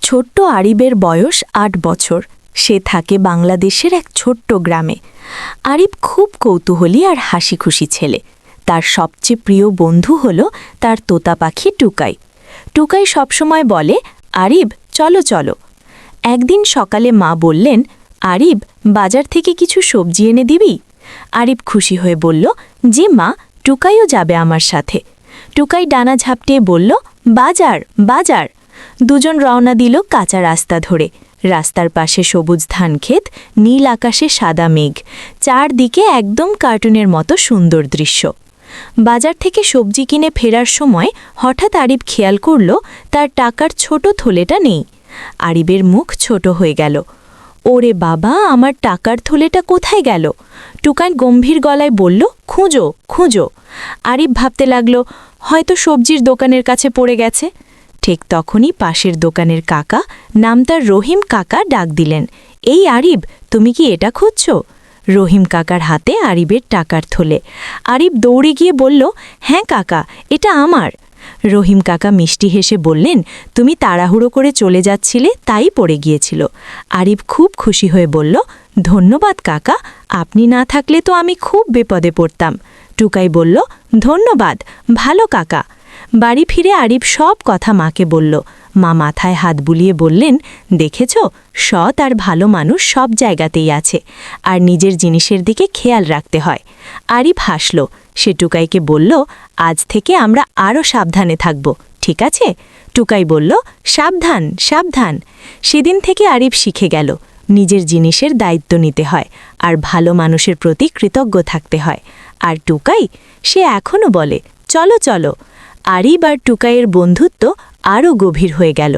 ছোট্ট আরিবের বয়স ৮ বছর। সে থাকে বাংলাদেশের এক ছোট্ট গ্রামে। আরিব খুব কৌতূহলী আর হাসিখুশি ছেলে। তার সবচেয়ে প্রিয় বন্ধু হল তার তোতা পাখি টুকাই। টুকাই সবসময় বলে, আরিব চলো চলো। একদিন সকালে মা বললেন, আরিব বাজার থেকে কিছু সবজি এনে দিবি? আরিব খুশি হয়ে বলল, যে মা, টুকাইও যাবে আমার সাথে। টুকাই ডানা ঝাপটিয়ে বলল, বাজার বাজার। দুজন রওনা দিল কাঁচা রাস্তা ধরে। রাস্তার পাশে সবুজ ধানক্ষেত, নীল আকাশে সাদা মেঘ, চারদিকে একদম কার্টুনের মতো সুন্দর দৃশ্য। বাজার থেকে সবজি কিনে ফেরার সময় হঠাৎ আরিব খেয়াল করল তার টাকার ছোট থলেটা নেই। আরিবের মুখ ছোট হয়ে গেল। ওরে বাবা, আমার টাকার থলেটা কোথায় গেল? টুকাই গম্ভীর গলায় বলল, খুঁজো খুঁজো। আরিব ভাবতে লাগল, হয়তো সবজির দোকানের কাছে পড়ে গেছে। ঠিক তখনই পাশের দোকানের কাকা, নাম তার রহিম কাকা, ডাক দিলেন, এই আরিব, তুমি কি এটা খুঁজছ? রহিম কাকার হাতে আরিবের টাকার থলে। আরিব দৌড়ে গিয়ে বলল, হ্যাঁ কাকা, এটা আমার। রহিম কাকা মিষ্টি হেসে বললেন, তুমি তাড়াহুড়ো করে চলে যাচ্ছিলে, তাই পড়ে গিয়েছিল। আরিব খুব খুশি হয়ে বলল, ধন্যবাদ কাকা, আপনি না থাকলে তো আমি খুব বিপদে পড়তাম। টুকাই বলল, ধন্যবাদ, ভালো কাকা। বাড়ি ফিরে আরিব সব কথা মাকে বলল। মা মাথায় হাত বুলিয়ে বললেন, দেখেছ, সৎ আর ভালো মানুষ সব জায়গাতেই আছে, আর নিজের জিনিসের দিকে খেয়াল রাখতে হয়। আরিব হাসল। সে টুকাইকে বলল, আজ থেকে আমরা আরও সাবধানে থাকব, ঠিক আছে? টুকাই বলল, সাবধান সাবধান। সেদিন থেকে আরিব শিখে গেল, নিজের জিনিসের দায়িত্ব নিতে হয়, আর ভালো মানুষের প্রতি কৃতজ্ঞ থাকতে হয়। আর টুকাই, সে এখনও বলে, চলো চলো। আরিব আর টুকাইয়ের বন্ধুত্ব আরও গভীর হয়ে গেল।